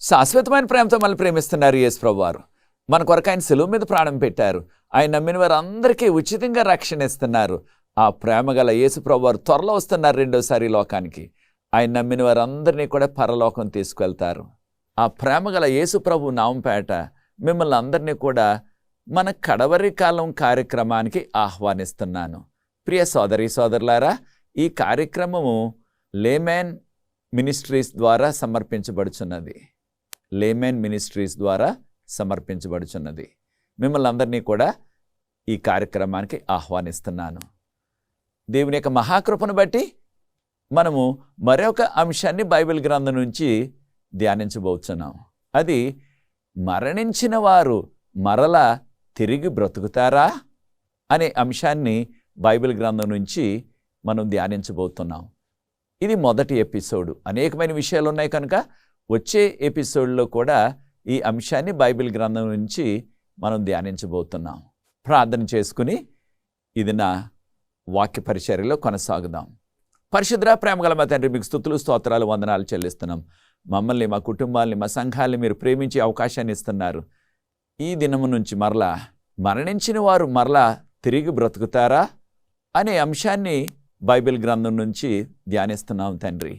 శాశ్వతమైన ప్రేమతో మనల్ని ప్రేమిస్తున్నారు యేసు ప్రభువారు. మన కొరకు ఆయన సిలువ మీద ప్రాణం పెట్టారు. ఆయన నమ్మిన వారందరికీ ఉచితంగా రక్షణ ఇస్తున్నారు. ఆ ప్రేమ గల యేసు ప్రభువారు త్వరలో వస్తున్నారు రెండోసారి లోకానికి. ఆయన నమ్మిన వారందరినీ కూడా పరలోకం తీసుకువెళ్తారు. ఆ ప్రేమ గల యేసు ప్రభు నామంపేట మిమ్మల్ని అందరినీ కూడా మన కడవరి కాలం కార్యక్రమానికి ఆహ్వానిస్తున్నాను. ప్రియ సోదరి సోదరులారా, ఈ కార్యక్రమము లేమెన్ మినిస్ట్రీస్ ద్వారా సమర్పించబడుచున్నది. లేమెన్ మినిస్ట్రీస్ ద్వారా సమర్పించబడుచున్నది. మిమ్మల్ని అందరినీ కూడా ఈ కార్యక్రమానికి ఆహ్వానిస్తున్నాను. దేవుని యొక్క మహాకృపను బట్టి మనము మరొక అంశాన్ని బైబిల్ గ్రంథం నుంచి ధ్యానించబోతున్నాం. అది మరణించిన వారు మరలా తిరిగి బ్రతుకుతారా అనే అంశాన్ని బైబిల్ గ్రంథం నుంచి మనం ధ్యానించబోతున్నాం. ఇది మొదటి ఎపిసోడ్. అనేకమైన విషయాలు ఉన్నాయి కనుక వచ్చే ఎపిసోడ్లో కూడా ఈ అంశాన్ని బైబిల్ గ్రంథం నుంచి మనం ధ్యానించబోతున్నాం. ప్రార్థన చేసుకుని ఇది నా వాక్య పరిచర్యలో కొనసాగుదాం. పరిశుద్ధ ప్రేమగల మా తండ్రి, మీకు స్తుతులు స్తోత్రాలు వందనాలు చెల్లిస్తున్నాం. మమ్మల్ని, మా కుటుంబాల్ని, మా సంఘాలని మీరు ప్రేమించే అవకాశాన్ని ఇస్తున్నారు. ఈ దినము నుంచి మరలా మరణించిన వారు మరలా తిరిగి బ్రతుకుతారా అనే అంశాన్ని బైబిల్ గ్రంథం నుంచి ధ్యానిస్తున్నాం. తండ్రి,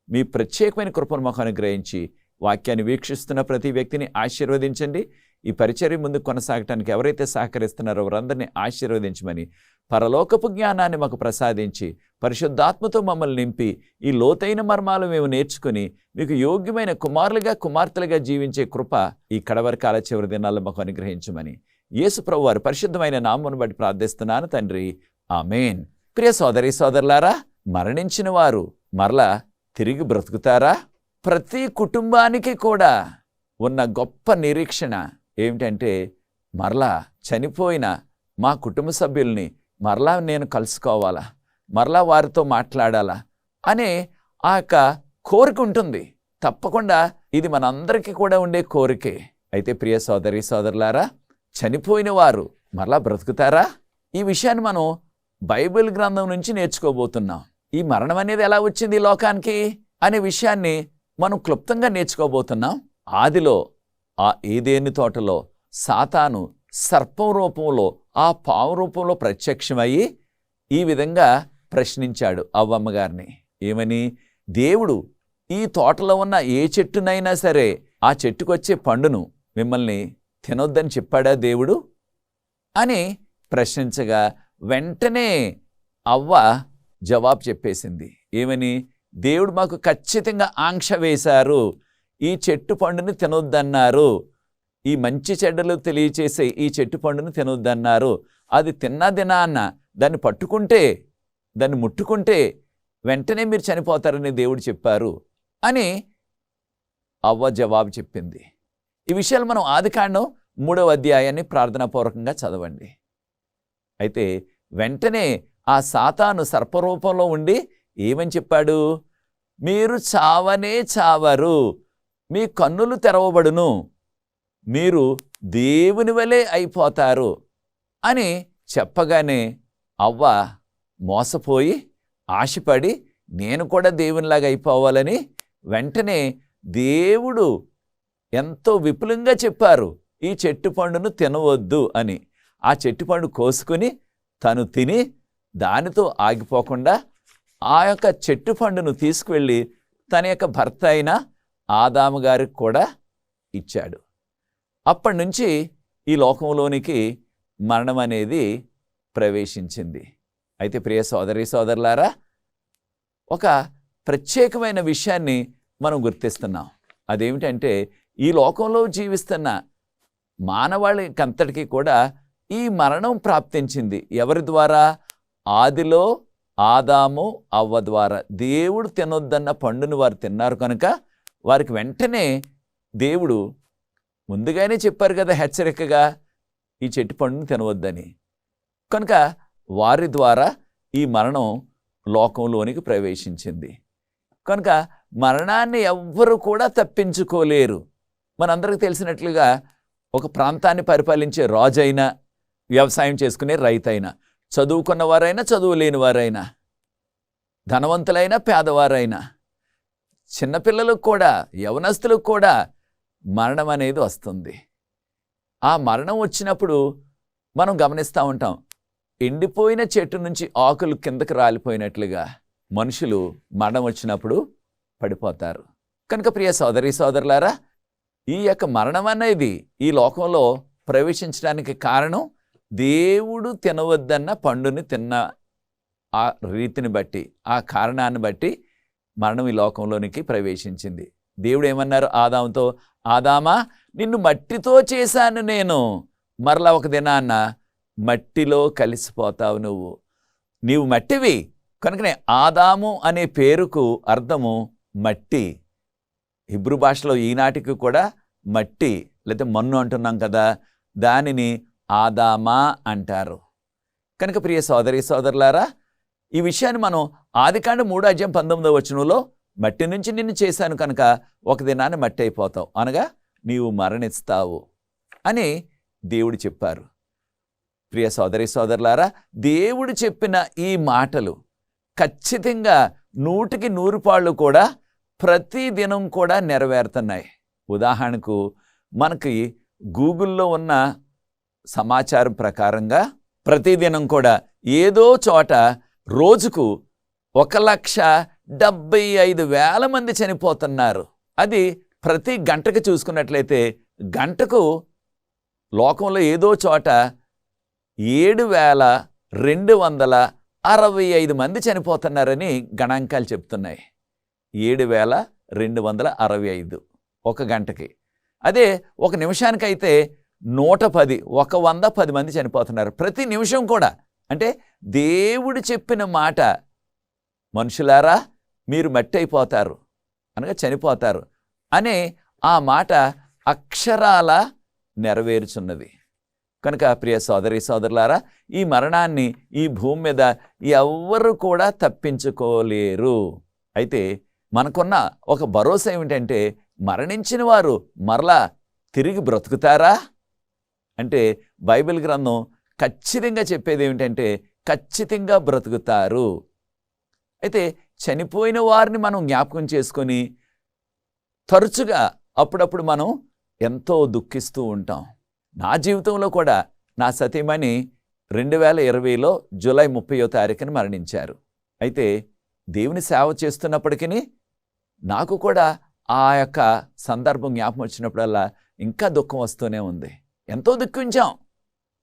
మీ ప్రత్యేకమైన కృపను మాకు అనుగ్రహించి వాక్యాన్ని వీక్షిస్తున్న ప్రతి వ్యక్తిని ఆశీర్వదించండి. ఈ పరిచర్య ముందు కొనసాగటానికి ఎవరైతే సహకరిస్తున్నారో వారందరినీ ఆశీర్వదించమని, పరలోకపు జ్ఞానాన్ని మాకు ప్రసాదించి పరిశుద్ధాత్మతో మమ్మల్ని నింపి ఈ లోతైన మర్మాలు మేము నేర్చుకుని మీకు యోగ్యమైన కుమారులుగా కుమార్తెలుగా జీవించే కృప ఈ కడవరి కాల చివరి దినాల్లో మాకు అనుగ్రహించమని యేసు ప్రభువు వారి పరిశుద్ధమైన నామమును బట్టి ప్రార్థిస్తున్నాను తండ్రి, ఆమేన్. ప్రియ సోదరి సోదరులారా, మరణించిన వారు మరలా తిరిగి బ్రతుకుతారా? ప్రతి కుటుంబానికి కూడా ఉన్న గొప్ప నిరీక్షణ ఏమిటంటే, మరలా చనిపోయిన మా కుటుంబ సభ్యుల్ని మరలా నేను కలుసుకోవాలా, మరలా వారితో మాట్లాడాలా అనే ఆ యొక్క కోరిక ఉంటుంది. తప్పకుండా ఇది మనందరికీ కూడా ఉండే కోరికే. అయితే ప్రియ సోదరి సోదరులారా, చనిపోయిన వారు మరలా బ్రతుకుతారా? ఈ విషయాన్ని మనం బైబిల్ గ్రంథం నుంచి నేర్చుకోబోతున్నాం. ఈ మరణం అనేది ఎలా వచ్చింది ఈ లోకానికి అనే విషయాన్ని మనం క్లుప్తంగా నేర్చుకోబోతున్నాం. ఆదిలో ఆ ఏదేను తోటలో సాతాను సర్పం రూపంలో, ఆ పాము రూపంలో ప్రత్యక్షమయ్యి ఈ విధంగా ప్రశ్నించాడు అవ్వమ్మ గారిని. ఏమని? దేవుడు ఈ తోటలో ఉన్న ఏ చెట్టునైనా సరే ఆ చెట్టుకొచ్చే పండును మిమ్మల్ని తినొద్దని చెప్పాడా దేవుడు అని ప్రశ్నించగా వెంటనే అవ్వ జవాబు చెప్పేసింది. ఏమని? దేవుడు మాకు ఖచ్చితంగా ఆంక్ష వేశారు, ఈ చెట్టు పండుని తినొద్దన్నారు, ఈ మంచి చెడ్డలు తెలియచేసే ఈ చెట్టు పండును తినొద్దన్నారు. అది తిన్నదినాన్న దాన్ని పట్టుకుంటే, దాన్ని ముట్టుకుంటే వెంటనే మీరు చనిపోతారని దేవుడు చెప్పారు అని అవ్వ జవాబు చెప్పింది. ఈ విషయాలు మనం ఆదికాండం 3వ అధ్యాయాన్ని ప్రార్థనాపూర్వకంగా చదవండి. అయితే వెంటనే ఆ సాతాను సర్పరూపంలో ఉండి ఏమని చెప్పాడు? మీరు చావనే చావరు, మీ కన్నులు తెరవబడును, మీరు దేవుని వలె అయిపోతారు అని చెప్పగానే అవ్వ మోసపోయి ఆశపడి నేను కూడా దేవునిలాగా అయిపోవాలని వెంటనే దేవుడు ఎంతో విపులంగా చెప్పారు, ఈ చెట్టు పండును తినవద్దు అని. ఆ చెట్టు పండు కోసుకుని తను తిని దానితో ఆగిపోకుండా ఆ యొక్క చెట్టు పండును తీసుకువెళ్ళి తన యొక్క భర్త అయిన ఆదాము గారికి కూడా ఇచ్చాడు. అప్పటి నుంచి ఈ లోకంలోనికి మరణం అనేది ప్రవేశించింది. అయితే ప్రియ సోదరి సోదరులారా, ఒక ప్రత్యేకమైన విషయాన్ని మనం గుర్తిస్తున్నాం. అదేమిటంటే, ఈ లోకంలో జీవిస్తున్న మానవాళికంతటికీ కూడా ఈ మరణం ప్రాప్తించింది. ఎవరి ద్వారా? ఆదిలో ఆదాము అవ్వ ద్వారా. దేవుడు తినొద్దన్న పండును వారు తిన్నారు కనుక వారికి వెంటనే దేవుడు ముందుగానే చెప్పారు కదా హెచ్చరికగా, ఈ చెట్టు పండును తినవద్దని. కనుక వారి ద్వారా ఈ మరణం లోకంలోనికి ప్రవేశించింది. కనుక మరణాన్ని ఎవ్వరూ కూడా తప్పించుకోలేరు. మనందరికీ తెలిసినట్లుగా ఒక ప్రాంతాన్ని పరిపాలించే రాజైనా, వ్యవసాయం చేసుకునే రైతైనా, చదువుకున్న వారైనా చదువు లేని వారైనా, ధనవంతులైనా పేదవారైనా, చిన్నపిల్లలకు కూడా యవనస్తులకు కూడా మరణం అనేది వస్తుంది. ఆ మరణం వచ్చినప్పుడు మనం గమనిస్తూ ఉంటాం, ఎండిపోయిన చెట్టు నుంచి ఆకులు కిందకి రాలిపోయినట్లుగా మనుషులు మరణం వచ్చినప్పుడు పడిపోతారు. కనుక ప్రియ సోదరి సోదరులారా, ఈ యొక్క మరణం అనేది ఈ లోకంలో ప్రవేశించడానికి కారణం దేవుడు తినవద్దన్న పండుని తిన్న ఆ రీతిని బట్టి, ఆ కారణాన్ని బట్టి మరణం ఈ లోకంలోనికి ప్రవేశించింది. దేవుడు ఏమన్నారు ఆదాముతో, ఆదామా నిన్ను మట్టితో చేశాను నేను, మరలా ఒక దినాన్న మట్టిలో కలిసిపోతావు, నీవు మట్టివి. కనుకనే ఆదాము అనే పేరుకు అర్థము మట్టి. హిబ్రూ భాషలో ఈనాటికి కూడా మట్టి లేకపోతే మన్ను అంటున్నాం కదా, దానిని ఆదామా అంటారు. కనుక ప్రియ సోదరి సోదరులారా, ఈ విషయాన్ని మనం ఆదికాండం 3:19 మట్టి నుంచి నిన్ను చేశాను కనుక ఒక దినాన్ని మట్టి అయిపోతావు, అనగా నీవు మరణిస్తావు అని దేవుడు చెప్పారు. ప్రియ సోదరి సోదరులారా, దేవుడు చెప్పిన ఈ మాటలు ఖచ్చితంగా 100% కూడా ప్రతి దినం కూడా నెరవేరుతున్నాయి. ఉదాహరణకు మనకి గూగుల్లో ఉన్న సమాచారం ప్రకారంగా ప్రతిదినం కూడా ఏదో చోట రోజుకు 1,75,000 మంది చనిపోతున్నారు. అది ప్రతి గంటకు చూసుకున్నట్లయితే గంటకు లోకంలో ఏదో చోట 7,265 మంది చనిపోతున్నారని గణాంకాలు చెప్తున్నాయి. 7,265 ఒక గంటకి. అదే ఒక నిమిషానికైతే 110 మంది చనిపోతున్నారు ప్రతి నిమిషం కూడా. అంటే దేవుడు చెప్పిన మాట, మనుషులారా మీరు మట్టి అయిపోతారు అనగా చనిపోతారు అనే ఆ మాట అక్షరాల నెరవేరుచున్నది. కనుక ప్రియ సోదరి సోదరులారా, ఈ మరణాన్ని ఈ భూమి మీద ఎవ్వరు కూడా తప్పించుకోలేరు. అయితే మనకున్న ఒక భరోసా ఏమిటంటే, మరణించిన వారు మరలా తిరిగి బ్రతుకుతారా అంటే బైబిల్ గ్రంథం ఖచ్చితంగా చెప్పేది ఏమిటంటే ఖచ్చితంగా బ్రతుకుతారు. అయితే చనిపోయిన వారిని మనం జ్ఞాపకం చేసుకొని తరచుగా అప్పుడప్పుడు మనం ఎంతో దుఃఖిస్తూ ఉంటాం. నా జీవితంలో కూడా నా సతీమణి 2020లో జూలై 30వ తారీఖున మరణించారు. అయితే దేవుని సేవ చేస్తున్నప్పటికీ నాకు కూడా ఆ యొక్క సందర్భం జ్ఞాపకం వచ్చినప్పుడల్లా ఇంకా దుఃఖం వస్తూనే ఉంది. ఎంతో దుఃఖించాం,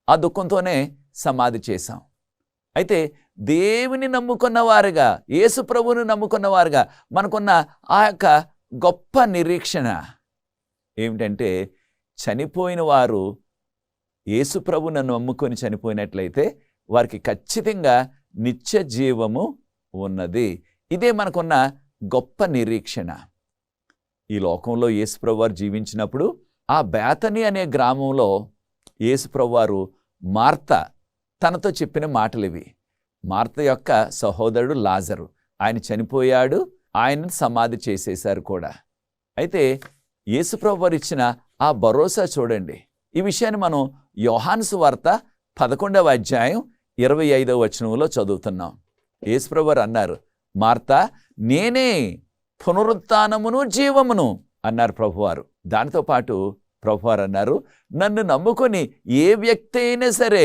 ఆ దుఃఖంతోనే సమాధి చేశాం. అయితే దేవుని నమ్ముకున్న వారుగా, యేసు ప్రభువుని నమ్ముకున్న వారుగా మనకున్న ఆ యొక్క గొప్ప నిరీక్షణ ఏమిటంటే, చనిపోయిన వారు యేసు ప్రభువుని నమ్ముకొని చనిపోయినట్లయితే వారికి ఖచ్చితంగా నిత్య జీవము ఉన్నది. ఇదే మనకున్న గొప్ప నిరీక్షణ. ఈ లోకంలో యేసు ప్రభువారు జీవించినప్పుడు ఆ బేతనీ అనే గ్రామంలో యేసు ప్రభువారు మార్త తనతో చెప్పిన మాటలు ఇవి. మార్త యొక్క సహోదరుడు లాజరు, ఆయన చనిపోయాడు, ఆయనను సమాధి చేసేశారు కూడా. అయితే యేసు ప్రభువారు ఇచ్చిన ఆ భరోసా చూడండి. ఈ విషయాన్ని మనం యోహాను సువార్త 11వ అధ్యాయం 25వ వచనంలో చదువుతున్నాం. యేసు ప్రభువారు అన్నారు, మార్త నేనే పునరుత్థానమును జీవమును అన్నారు ప్రభువారు. దానితో పాటు ప్రభువారు అన్నారు, నన్ను నమ్ముకొని ఏ వ్యక్తి అయినా సరే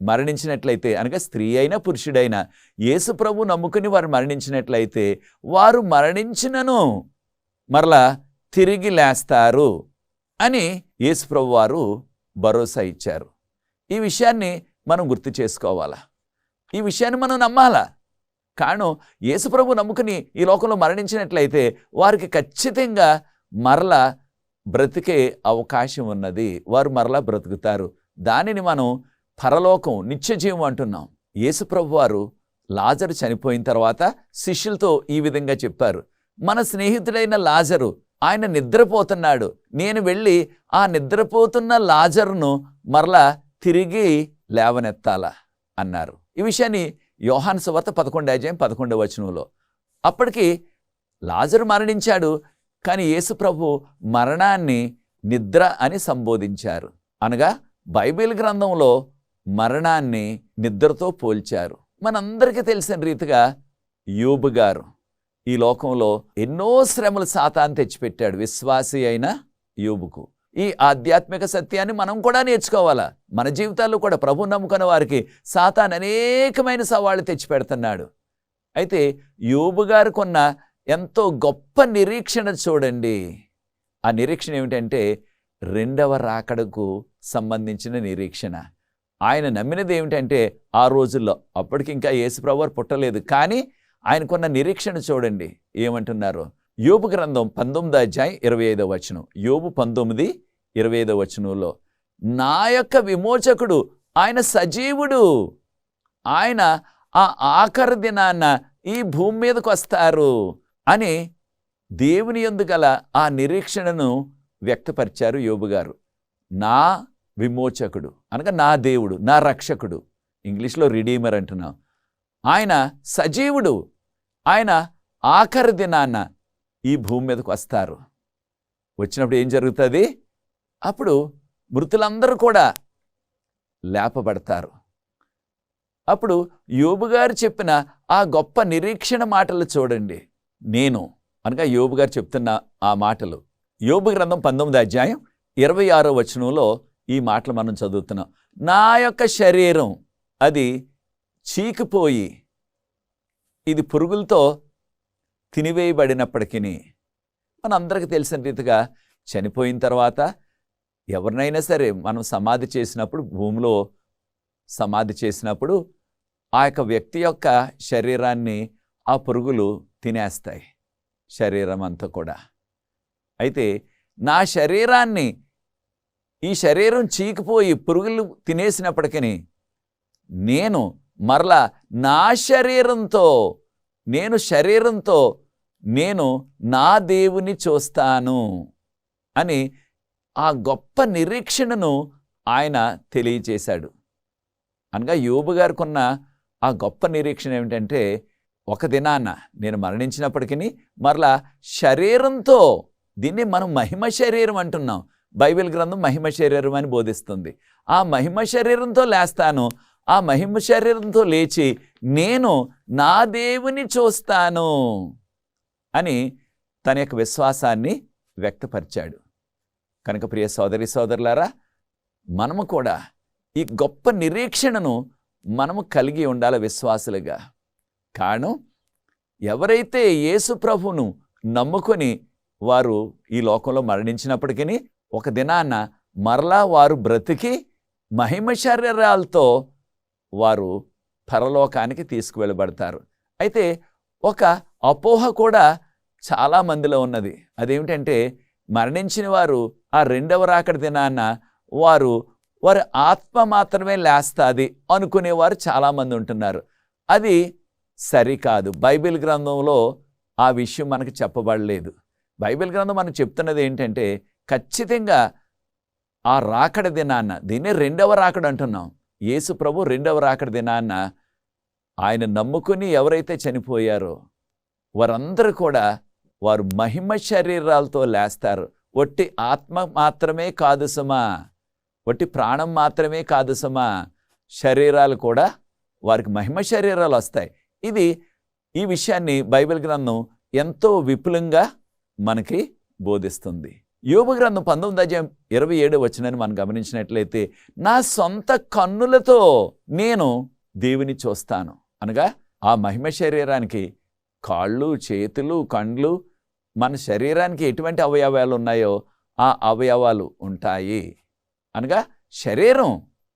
మరణించినట్లయితే, అనగా స్త్రీ అయినా పురుషుడైనా యేసు ప్రభు నమ్ముకుని వారు మరణించినట్లయితే వారు మరణించినను మరలా తిరిగి లేస్తారు అని యేసు ప్రభు వారు భరోసా ఇచ్చారు. ఈ విషయాన్ని మనం గుర్తు చేసుకోవాలా, ఈ విషయాన్ని మనం నమ్మాలా. కారణం యేసు ప్రభు నమ్ముకుని ఈ లోకంలో మరణించినట్లయితే వారికి ఖచ్చితంగా మరలా బ్రతికే అవకాశం ఉన్నది, వారు మరలా బ్రతుకుతారు. దానిని మనం పరలోకం, నిత్యజీవం అంటున్నాం. యేసు ప్రభు వారు లాజరు చనిపోయిన తర్వాత శిష్యులతో ఈ విధంగా చెప్పారు, మన స్నేహితుడైన లాజరు ఆయన నిద్రపోతున్నాడు, నేను వెళ్ళి ఆ నిద్రపోతున్న లాజరును మరలా తిరిగి లేవనెత్తాలా అన్నారు. ఈ విషయాన్ని యోహాను సువార్త 11వ అధ్యాయం 11వ వచనంలో. అప్పటికి లాజరు మరణించాడు, కానీ యేసు ప్రభు మరణాన్ని నిద్ర అని సంబోధించారు. అనగా బైబిల్ గ్రంథంలో మరణాన్ని నిద్రతో పోల్చారు. మనందరికీ తెలిసిన రీతిగా యోబు గారు ఈ లోకంలో ఎన్నో శ్రమలు సాతాను తెచ్చిపెట్టాడు. విశ్వాసి అయిన యోబుకు. ఈ ఆధ్యాత్మిక సత్యాన్ని మనం కూడా నేర్చుకోవాలా. మన జీవితాల్లో కూడా ప్రభు నమ్ముకున్న వారికి సాతాను అనేకమైన సవాళ్ళు తెచ్చిపెడుతున్నాడు. అయితే యోబు గారికి ఉన్న ఎంతో గొప్ప నిరీక్షణ చూడండి. ఆ నిరీక్షణ ఏమిటంటే రెండవ రాకడకు సంబంధించిన నిరీక్షణ. ఆయన నమ్మినది ఏమిటంటే ఆ రోజుల్లో, అప్పటికి ఇంకా యేసుప్రభువారు పుట్టలేదు, కానీ ఆయనకున్న నిరీక్షణ చూడండి ఏమంటున్నారు. యోబు గ్రంథం 19:25. యోబు 19:25 నా యొక్క విమోచకుడు ఆయన సజీవుడు, ఆయన ఆ ఆఖరి దినాన ఈ భూమి మీదకు వస్తారు అని దేవుని యందు గల ఆ నిరీక్షణను వ్యక్తపరిచారు యోబు గారు. నా విమోచకుడు అనగా నా దేవుడు, నా రక్షకుడు, ఇంగ్లీష్లో రిడీమర్ అంటున్నాం. ఆయన సజీవుడు, ఆయన ఆఖరి దినాన ఈ భూమి మీదకు వస్తారు. వచ్చినప్పుడు ఏం జరుగుతుంది? అప్పుడు మృతులందరూ కూడా లేపబడతారు. అప్పుడు యోబు గారు చెప్పిన ఆ గొప్ప నిరీక్షణ మాటలు చూడండి. నేను అనగా యోబు గారు చెప్తున్న ఆ మాటలు. యోబు గ్రంథం 19:26 ఈ మాటలు మనం చదువుతున్నాం. నా యొక్క శరీరం అది చీకిపోయి ఇది పురుగులతో తినివేయబడినప్పటికీ, మనందరికీ తెలిసిన రీతిగా చనిపోయిన తర్వాత ఎవరినైనా సరే మనం సమాధి చేసినప్పుడు, భూమిలో సమాధి చేసినప్పుడు ఆ యొక్క వ్యక్తి యొక్క శరీరాన్ని ఆ పురుగులు తినేస్తాయి, శరీరం అంతా కూడా. అయితే నా శరీరాన్ని, ఈ శరీరం చీకిపోయి పురుగులు తినేసినప్పటికీ నేను మరలా నా శరీరంతో, నేను నా దేవుని చూస్తాను అని ఆ గొప్ప నిరీక్షణను ఆయన తెలియచేశాడు. అనగా యోబు గారికి ఉన్న ఆ గొప్ప నిరీక్షణ ఏమిటంటే, ఒక దినాన నేను మరణించినప్పటికీ మరలా శరీరంతో, దీన్ని మనం మహిమ శరీరం అంటున్నాం. బైబిల్ గ్రంథం మహిమ శరీరం అని బోధిస్తుంది. ఆ మహిమ శరీరంతో లేస్తాను, ఆ మహిమ శరీరంతో లేచి నేను నా దేవుని చూస్తాను అని తన యొక్క విశ్వాసాన్ని వ్యక్తపరిచాడు. కనుక ప్రియ సోదరి సోదరులారా, మనము కూడా ఈ గొప్ప నిరీక్షణను మనము కలిగి ఉండాలి విశ్వాసులుగా. కారణం, ఎవరైతే యేసు ప్రభువును నమ్ముకొని వారు ఈ లోకంలో మరణించినప్పటికీ ఒక దినాన మరలా వారు బ్రతికి మహిమ శరీరాలతో వారు పరలోకానికి తీసుకువెళ్ళబడతారు. అయితే ఒక అపోహ కూడా చాలా మందిలో ఉన్నది. అదేమిటంటే, మరణించిన వారు ఆ రెండవ రాకడ దినాన వారి ఆత్మ మాత్రమే లేస్తుంది అనుకునేవారు చాలామంది ఉంటున్నారు. అది సరికాదు. బైబిల్ గ్రంథంలో ఆ విషయం మనకు చెప్పబడలేదు. బైబిల్ గ్రంథం మనకు చెప్తున్నది ఏంటంటే, ఖచ్చితంగా ఆ రాకడ దినాన్న, దీన్నే రెండవ రాకడ అంటున్నాం, యేసు ప్రభు రెండవ రాకడ దినాన్న ఆయన నమ్ముకుని ఎవరైతే చనిపోయారో వారందరూ కూడా వారు మహిమ శరీరాలతో లేస్తారు. ఒట్టి ఆత్మ మాత్రమే కాదు సుమా, ఒట్టి ప్రాణం మాత్రమే కాదు సుమా, శరీరాలు కూడా వారికి మహిమ శరీరాలు వస్తాయి. ఈ విషయాన్ని బైబిల్ గ్రంథం ఎంతో విపులంగా మనకి బోధిస్తుంది. యోబు గ్రంథం 19:27 మనం గమనించినట్లయితే, నా సొంత కన్నులతో నేను దేవుని చూస్తాను. అనగా ఆ మహిమ శరీరానికి కాళ్ళు, చేతులు, కండ్లు, మన శరీరానికి ఎటువంటి అవయవాలు ఉన్నాయో ఆ అవయవాలు ఉంటాయి. అనగా శరీరం,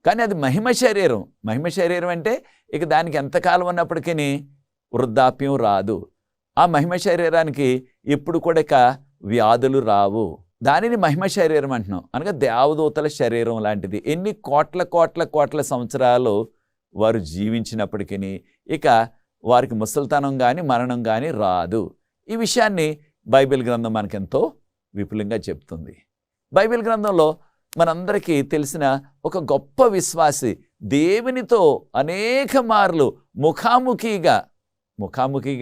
కానీ అది మహిమ శరీరం. మహిమ శరీరం అంటే ఇక దానికి ఎంతకాలం ఉన్నప్పటికీ వృద్ధాప్యం రాదు. ఆ మహిమ శరీరానికి ఎప్పుడు కూడా ఇక వ్యాధులు రావు. దానిని మహిమ శరీరం అంటున్నాం. అనగా దేవదూతల శరీరం లాంటిది. ఎన్ని కోట్ల సంవత్సరాలు వారు జీవించినప్పటికీ ఇక వారికి ముసలితనం కానీ మరణం కానీ రాదు. ఈ విషయాన్ని బైబిల్ గ్రంథం మనకెంతో విపులంగా చెప్తుంది. బైబిల్ గ్రంథంలో మనందరికీ తెలిసిన ఒక గొప్ప విశ్వాసి దేవునితో అనేక మార్లు ముఖాముఖిగా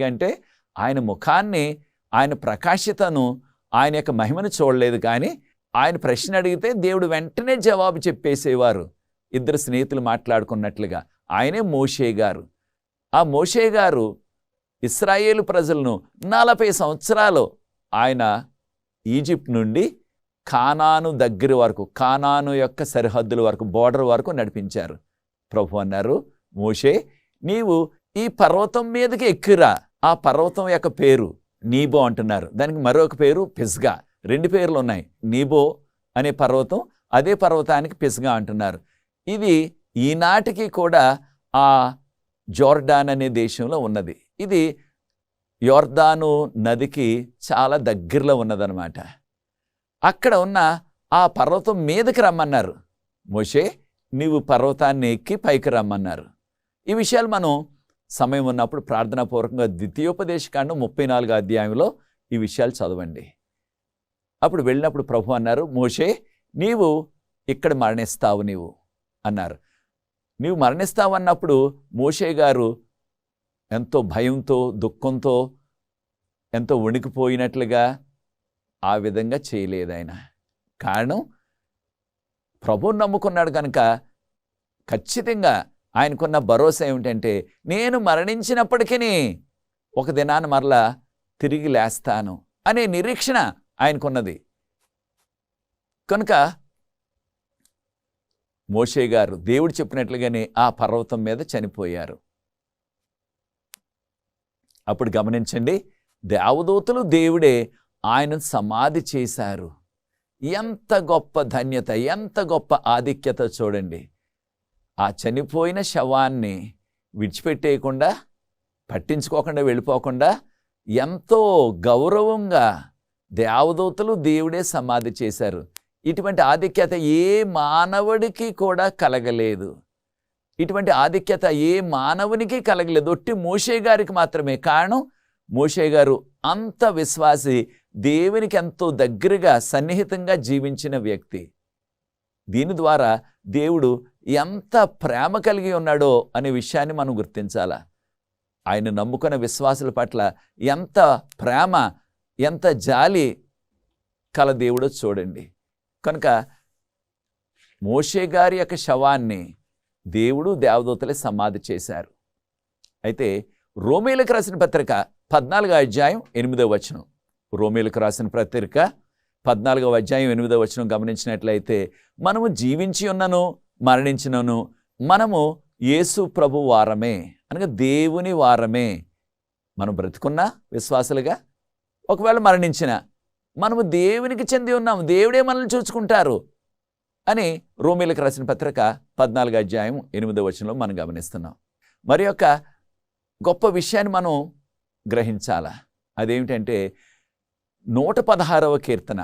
అంటే ఆయన ముఖాన్ని, ఆయన ప్రకాశతను, ఆయన యొక్క మహిమను చూడలేదు, కానీ ఆయన ప్రశ్న అడిగితే దేవుడు వెంటనే జవాబు చెప్పేసేవారు. ఇద్దరు స్నేహితులు మాట్లాడుకున్నట్లుగా. ఆయనే మోషే గారు. ఆ మోషే గారు ఇశ్రాయేలు ప్రజలను 40 సంవత్సరాలు ఆయన ఈజిప్ట్ నుండి కానాను దగ్గర వరకు, కానాను యొక్క సరిహద్దుల వరకు, బోర్డర్ వరకు నడిపించారు. ప్రభు అన్నారు, మోషే నీవు ఈ పర్వతం మీదకి ఎక్కిరా. ఆ పర్వతం యొక్క పేరు నీబో అంటున్నారు. దానికి మరొక పేరు పిస్గా. 2 పేర్లు ఉన్నాయి. నీబో అనే పర్వతం, అదే పర్వతానికి పిస్గా అంటున్నారు. ఇది ఈనాటికి కూడా ఆ జోర్డాన్ అనే దేశంలో ఉన్నది. ఇది యోర్దాను నదికి చాలా దగ్గరలో ఉన్నదన్నమాట. అక్కడ ఉన్న ఆ పర్వతం మీదకి రమ్మన్నారు. మోషే నీవు పర్వతాన్ని ఎక్కి పైకి రమ్మన్నారు. ఈ విషయాలు మనం సమయం ఉన్నప్పుడు ప్రార్థనాపూర్వకంగా ద్వితీయోపదేశకాండం 34వ అధ్యాయంలో ఈ విషయాలు చదవండి. అప్పుడు వెళ్ళినప్పుడు ప్రభు అన్నారు, మోషే నీవు ఇక్కడ మరణిస్తావు నీవు అన్నారు. నీవు మరణిస్తావు అన్నప్పుడు మోషే గారు ఎంతో భయంతో, దుఃఖంతో, ఎంతో వణికిపోయినట్లుగా ఆ విధంగా చేయలేదు ఆయన. కారణం ప్రభువుని నమ్ముకున్నాడు కనుక ఖచ్చితంగా ఆయనకున్న భరోసా ఏమిటంటే, నేను మరణించినప్పటికీ ఒక దినాన మరలా తిరిగి లేస్తాను అనే నిరీక్షణ ఆయనకున్నది. కనుక మోషే గారు దేవుడు చెప్పినట్లుగానే ఆ పర్వతం మీద చనిపోయారు. అప్పుడు గమనించండి, దేవదూతలు దేవుడే ఆయనను సమాధి చేశారు. ఎంత గొప్ప ధన్యత, ఎంత గొప్ప ఆధిక్యత చూడండి. ఆ చనిపోయిన శవాన్ని విడిచిపెట్టేయకుండా, పట్టించుకోకుండా, వెళ్ళిపోకుండా ఎంతో గౌరవంగా దేవదూతలు దేవుడే సమాధి చేశారు. ఇటువంటి ఆధిక్యత ఏ మానవుడికి కూడా కలగలేదు. ఇటువంటి ఆధిక్యత ఏ మానవునికి కలగలేదు. ఒట్టి మోషే గారికి మాత్రమే. కారణం మోషే గారు అంత విశ్వాసి, దేవునికి ఎంతో దగ్గరగా సన్నిహితంగా జీవించిన వ్యక్తి. దీని ద్వారా దేవుడు ఎంత ప్రేమ కలిగి ఉన్నాడో అనే విషయాన్ని మనం గుర్తించాలా. ఆయన నమ్ముకున్న విశ్వాసుల పట్ల ఎంత ప్రేమ, ఎంత జాలి కల దేవుడో చూడండి. కనుక మోషే గారి యొక్క శవాన్ని దేవుడు, దేవదూతలే సమాధి చేశారు. అయితే రోమీయులకు రాసిన పత్రిక 14వ అధ్యాయం 8వ వచనం, రోమీయులకు రాసిన పత్రిక 14వ అధ్యాయం 8వ వచనం గమనించినట్లయితే, మనము జీవించి ఉన్నను మరణించినను మనము యేసు ప్రభు వారమే, అనగా దేవుని వారమే. మనం బ్రతుకున్నా విశ్వాసులుగా, ఒకవేళ మరణించిన మనము దేవునికి చెంది ఉన్నాము, దేవుడే మనల్ని చూసుకుంటారు అని రోమీయులకు రాసిన పత్రిక 14వ అధ్యాయం 8వ వచనంలో మనం గమనిస్తున్నాం. మరి యొక్క గొప్ప విషయాన్ని మనం గ్రహించాలా. అదేమిటంటే 116వ కీర్తన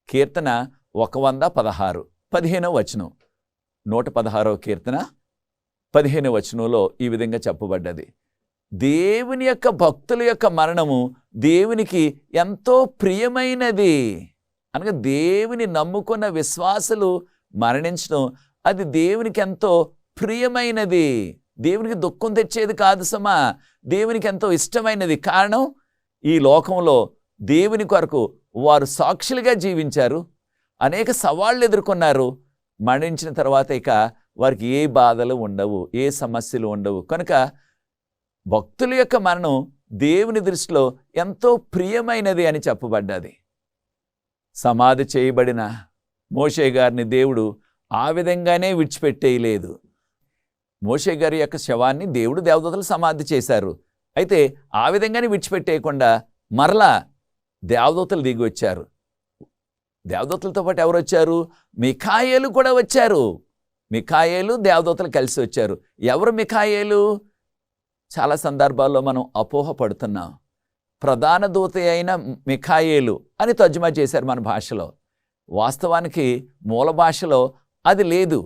116 15వ వచనం, 116వ కీర్తన 15వ వచనంలో ఈ విధంగా చెప్పబడ్డది, దేవుని యొక్క భక్తుల యొక్క మరణము దేవునికి ఎంతో ప్రియమైనది. అనగా దేవుని నమ్ముకున్న విశ్వాసులు మరణించడం అది దేవునికి ఎంతో ప్రియమైనది. దేవునికి దుఃఖం తెచ్చేది కాదు సమా, దేవునికి ఎంతో ఇష్టమైనది. కారణం ఈ లోకంలో దేవుని కొరకు వారు సాక్షులుగా జీవించారు, అనేక సవాళ్ళు ఎదుర్కొన్నారు. మరణించిన తర్వాత ఇక వారికి ఏ బాధలు ఉండవు, ఏ సమస్యలు ఉండవు. కనుక భక్తుల యొక్క మరణం దేవుని దృష్టిలో ఎంతో ప్రియమైనది అని చెప్పబడ్డది. సమాధి చేయబడిన మోషే గారిని దేవుడు ఆ విధంగానే విడిచిపెట్టేయలేదు. మోషే గారి యొక్క శవాన్ని దేవుడు, దేవదూతలు సమాధి చేశారు. అయితే ఆ విధంగానే విడిచిపెట్టేయకుండా మరలా దేవదూతలు దిగి వచ్చారు. దేవదూతలతో పాటు ఎవరు వచ్చారు? మిఖాయేలు కూడా వచ్చారు. మిఖాయేలు, దేవదూతలు కలిసి వచ్చారు. ఎవరు మిఖాయేలు? చాలా సందర్భాల్లో మనం అపోహ పడుతున్నాం. ప్రధాన దూత అయిన మిఖాయేలు అని తర్జుమా చేశారు మన భాషలో. వాస్తవానికి మూల భాషలో అది లేదు.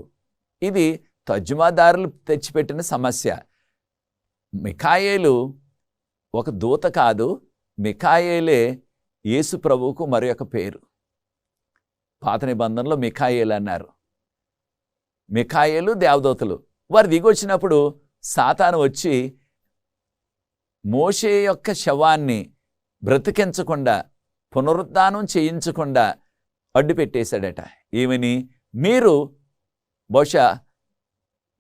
ఇది తర్జుమాదారులు తెచ్చిపెట్టిన సమస్య. మిఖాయేలు ఒక దూత కాదు, మిఖాయేలే యేసు ప్రభువుకు మరి ఒక పేరు. పాత నిబంధనలో మిఖాయేలు అన్నారు. మిఖాయేలు, దేవదూతలు వారు దిగొచ్చినప్పుడు సాతాను వచ్చి మోషే యొక్క శవాన్ని బ్రతికించకుండా, పునరుద్ధానం చేయించకుండా అడ్డుపెట్టేశాడట. ఏమని? మీరు బహుశా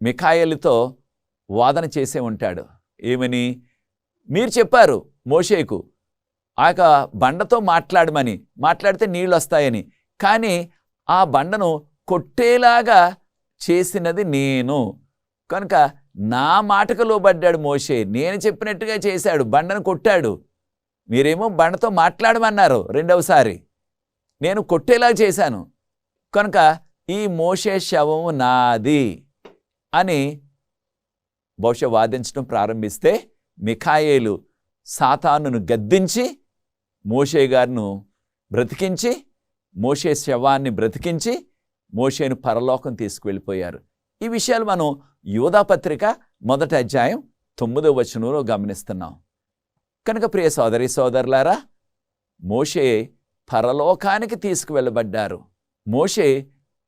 మిఖాయేలుతో వాదన చేసే ఉంటాడు. ఏమని? మీరు చెప్పారు మోషేకు ఆ యొక్క బండతో మాట్లాడితే నీళ్ళు వస్తాయని. కానీ ఆ బండను కొట్టేలాగా చేసినది నేను. కనుక నా మాటకు లోబడ్డాడు మోషే. నేను చెప్పినట్టుగా చేశాడు, బండను కొట్టాడు. మీరేమో బండతో మాట్లాడమన్నారు రెండవసారి, నేను కొట్టేలా చేశాను. కనుక ఈ మోషే శవము నాది అని బహుశా వాదించడం ప్రారంభిస్తే మిఖాయేలు సాతానును గద్దించి మోషే గారిను బ్రతికించి, మోషే శవాన్ని బ్రతికించి మోషేను పరలోకం తీసుకువెళ్ళిపోయారు. ఈ విషయాలు మనం యోధాపత్రిక 1వ అధ్యాయం 9వ వచనంలో గమనిస్తున్నాం. కనుక ప్రియ సోదరి సోదరులారా, మోషే పరలోకానికి తీసుకువెళ్ళబడ్డారు. మోషే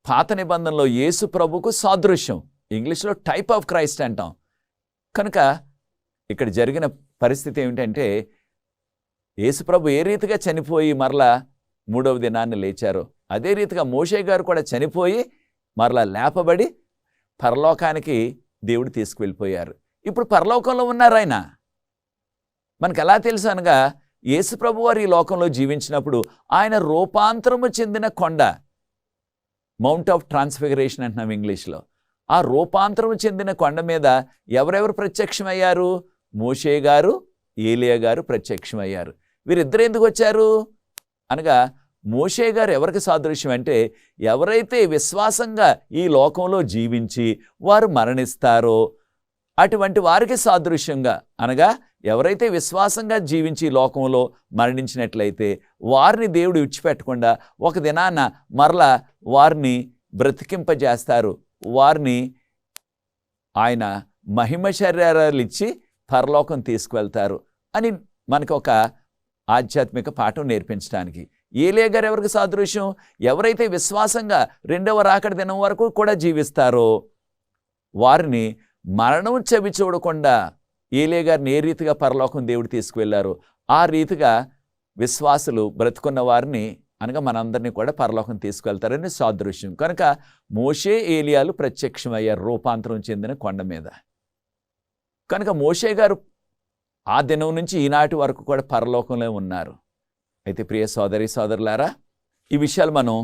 పాత నిబంధనలో యేసు ప్రభుకు సాదృశ్యం, ఇంగ్లీష్లో టైప్ ఆఫ్ క్రైస్ట్ అంటాం. కనుక ఇక్కడ జరిగిన పరిస్థితి ఏమిటంటే, యేసు ప్రభు ఏ రీతిగా చనిపోయి మరలా 3వ దినాన్ని లేచారో అదే రీతిగా మోషే గారు కూడా చనిపోయి మరలా లేపబడి పరలోకానికి దేవుడు తీసుకువెళ్ళిపోయారు. ఇప్పుడు పరలోకంలో ఉన్నారు ఆయన. మనకు ఎలా తెలుసు అనగా, యేసు ప్రభు వారు ఈ లోకంలో జీవించినప్పుడు ఆయన రూపాంతరము చెందిన కొండ, మౌంట్ ఆఫ్ ట్రాన్స్ఫిగరేషన్ అంటున్నాం ఇంగ్లీష్లో. ఆ రూపాంతరము చెందిన కొండ మీద ఎవరెవరు ప్రత్యక్షమయ్యారు? మోషే గారు, ఏలియా గారు ప్రత్యక్షమయ్యారు. వీరిద్దరు ఎందుకు వచ్చారు అనగా, మోషే గారు ఎవరికి సాదృశ్యం అంటే, ఎవరైతే విశ్వాసంగా ఈ లోకంలో జీవించి వారు మరణిస్తారో అటువంటి వారికి సాదృశ్యంగా, అనగా ఎవరైతే విశ్వాసంగా జీవించి ఈ లోకంలో మరణించినట్లయితే వారిని దేవుడు విడిచిపెట్టకుండా ఒక దినాన మరలా వారిని బ్రతికింపజేస్తారు. వారిని ఆయన మహిమ శరీరాలు ఇచ్చి పరలోకం తీసుకువెళ్తారు అని మనకు ఒక ఆధ్యాత్మిక పాఠం నేర్పించడానికి. ఏలియా గారు ఎవరికి సాదృశ్యం? ఎవరైతే విశ్వాసంగా 2వ రాకడ దినం వరకు కూడా జీవిస్తారో వారిని మరణం చెవి చూడకుండా ఏలియా గారిని ఏ రీతిగా పరలోకం దేవుడు తీసుకువెళ్లారో ఆ రీతిగా విశ్వాసులు బ్రతుకున్న వారిని అనగా మనందరినీ కూడా పరలోకం తీసుకువెళ్తారని సాదృశ్యం. కనుక మోషే ఏలియాలు ప్రత్యక్షమయ్యారు రూపాంతరం చెందిన కొండ మీద. కనుక మోషే గారు ఆ దినం నుంచి ఈనాటి వరకు కూడా పరలోకంలో ఉన్నారు. అయితే ప్రియ సోదరి సోదరులారా, ఈ విషయాలు మనం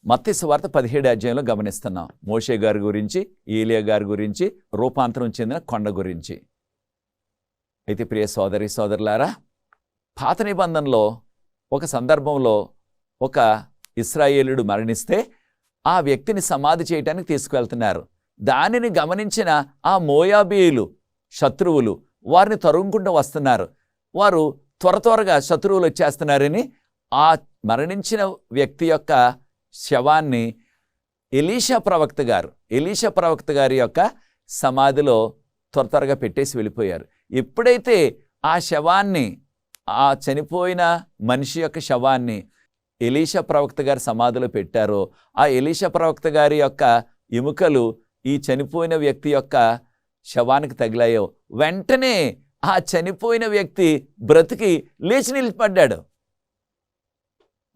మత్తయి సువార్త 17వ అధ్యాయంలో గమనిస్తున్నాం. మోషే గారి గురించి, ఏలియా గారి గురించి, రూపాంతరం చెందిన కొండ గురించి. అయితే ప్రియ సోదరి సోదరులారా, పాత నిబంధనలో ఒక సందర్భంలో ఒక ఇశ్రాయేలుడు మరణిస్తే ఆ వ్యక్తిని సమాధి చేయడానికి తీసుకువెళ్తున్నారు. దానిని గమనించిన ఆ మోయాబీయులు శత్రువులు వారిని తరుముకుంటూ వస్తున్నారు. వారు త్వరగా శత్రువులు వచ్చేస్తున్నారని ఆ మరణించిన వ్యక్తి యొక్క శవాన్ని ఎలీషా ప్రవక్త గారి యొక్క సమాధిలో త్వరగా పెట్టేసి వెళ్ళిపోయారు. ఎప్పుడైతే ఆ శవాన్ని, ఆ చనిపోయిన మనిషి యొక్క శవాన్ని ఎలీషా ప్రవక్త గారి సమాధిలో పెట్టారో ఆ ఎలీషా ప్రవక్త గారి యొక్క ఎముకలు ఈ చనిపోయిన వ్యక్తి యొక్క శవానికి తగిలాయో వెంటనే ఆ చనిపోయిన వ్యక్తి బ్రతికి లేచి నిలబడ్డాడు.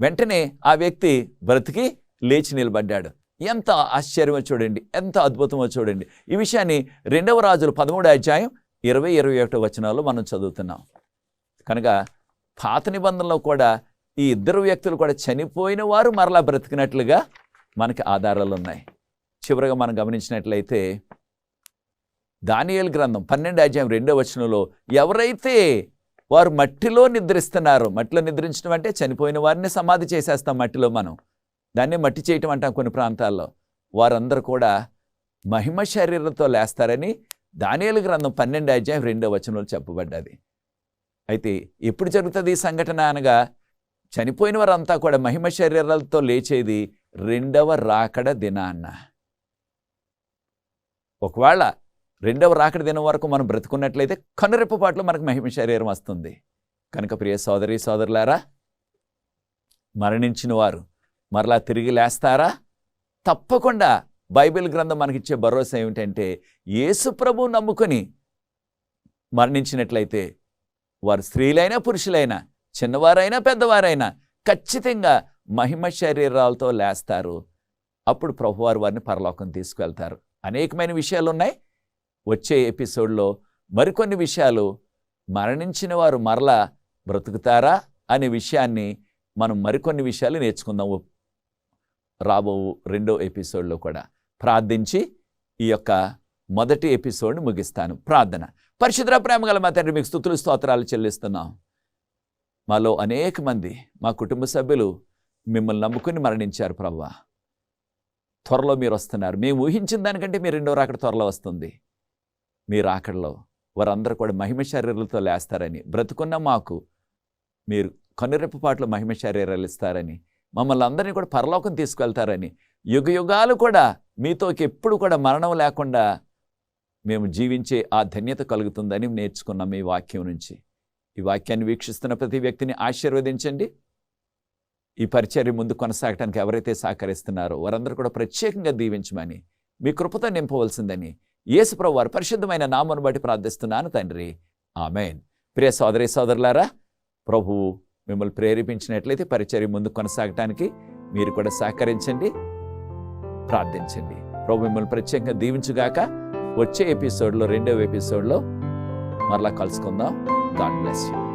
వెంటనే ఆ వ్యక్తి బ్రతికి లేచి నిలబడ్డాడు. ఎంత ఆశ్చర్యమో చూడండి, ఎంత అద్భుతమో చూడండి. ఈ విషయాన్ని 2వ రాజులు 13వ అధ్యాయం 20-21 వచనాల్లో మనం చదువుతున్నాం. కనుక పాత నిబంధనలో కూడా ఈ ఇద్దరు వ్యక్తులు కూడా చనిపోయిన వారు మరలా బ్రతికినట్లుగా మనకి ఆధారాలు ఉన్నాయి. చివరగా మనం గమనించినట్లయితే దానియేలు గ్రంథం 12వ అధ్యాయం 2వ వచనంలో ఎవరైతే వారు మట్టిలో నిద్రిస్తున్నారు, మట్టిలో నిద్రించడం అంటే చనిపోయిన వారిని సమాధి చేసేస్తాం మట్టిలో, మనం దాన్నే మట్టి చేయటం అంటాం కొన్ని ప్రాంతాల్లో, వారందరూ కూడా మహిమ శరీరంతో లేస్తారని దానియేలు గ్రంథం 12వ అధ్యాయం 2వ వచనంలో చెప్పబడ్డది. అయితే ఎప్పుడు జరుగుతుంది ఈ సంఘటన అనగా, చనిపోయిన వారంతా కూడా మహిమ శరీరాలతో లేచేది 2వ రాకడ దినాన్న. ఒకవేళ 2వ రాకడ దినం వరకు మనం బ్రతుకున్నట్లయితే కనురెప్పపాట్లో మనకు మహిమ శరీరం వస్తుంది. కనుక ప్రియ సోదరి సోదరులారా, మరణించిన వారు మరలా తిరిగి లేస్తారా? తప్పకుండా. బైబిల్ గ్రంథం మనకిచ్చే భరోసా ఏమిటంటే, యేసు ప్రభువు నమ్ముకొని మరణించినట్లయితే వారు స్త్రీలైనా పురుషులైనా, చిన్నవారైనా పెద్దవారైనా ఖచ్చితంగా మహిమ శరీరాలతో లేస్తారు. అప్పుడు ప్రభువారు వారిని పరలోకం తీసుకువెళ్తారు. అనేకమైన విషయాలు ఉన్నాయి. వచ్చే ఎపిసోడ్లో మరికొన్ని విషయాలు, మరణించిన వారు మరలా బ్రతుకుతారా అనే విషయాన్ని మనం మరికొన్ని విషయాలు నేర్చుకుందాము రాబో 2వ ఎపిసోడ్లో కూడా. ప్రార్థించి ఈ యొక్క మొదటి ఎపిసోడ్ని ముగిస్తాను. ప్రార్థన. పరిశుద్ధ ప్రేమగల మా తండ్రి, మీకు స్తుతులు స్తోత్రాలు చెల్లిస్తున్నాం. మాలో అనేక మంది మా కుటుంబ సభ్యులు మిమ్మల్ని నమ్ముకుని మరణించారు ప్రభువా. త్వరలో మీరు వస్తున్నారు. మేము ఊహించిన దానికంటే మీ 2వ రాకడ త్వరలో వస్తుంది. మీ రాకడలో వారందరూ కూడా మహిమ శరీరాలతో లేస్తారని, బ్రతుకున్న మాకు మీరు కనురెప్పపాట్లు మహిమ శరీరాలు ఇస్తారని, మమ్మల్ని అందరినీ కూడా పరలోకం తీసుకువెళ్తారని, యుగ యుగాలు కూడా మీతోకి ఎప్పుడు కూడా మరణం లేకుండా మేము జీవించే ఆ ధన్యత కలుగుతుందని నేర్చుకున్నాం ఈ వాక్యం నుంచి. ఈ వాక్యాన్ని వీక్షిస్తున్న ప్రతి వ్యక్తిని ఆశీర్వదించండి. ఈ పరిచర్య ముందు కొనసాగటానికి ఎవరైతే సహకరిస్తున్నారో వారందరూ కూడా ప్రత్యేకంగా దీవించమని, మీ కృపతో నింపవలసిందని యేసు ప్రభువు వారి పరిశుద్ధమైన నామమును బట్టి ప్రార్థిస్తున్నాను తండ్రి. ఆమేన్. ప్రియ సోదరి సోదరులారా, ప్రభువు మిమ్మల్ని ప్రేరేపించినట్లయితే పరిచర్య ముందు కొనసాగటానికి మీరు కూడా సహకరించండి, ప్రార్థించండి. ప్రభు మిమ్మల్ని ప్రత్యేకంగా దీవించుగాక. వచ్చే ఎపిసోడ్లో 2వ ఎపిసోడ్లో మరలా కలుసుకుందాం. God bless you.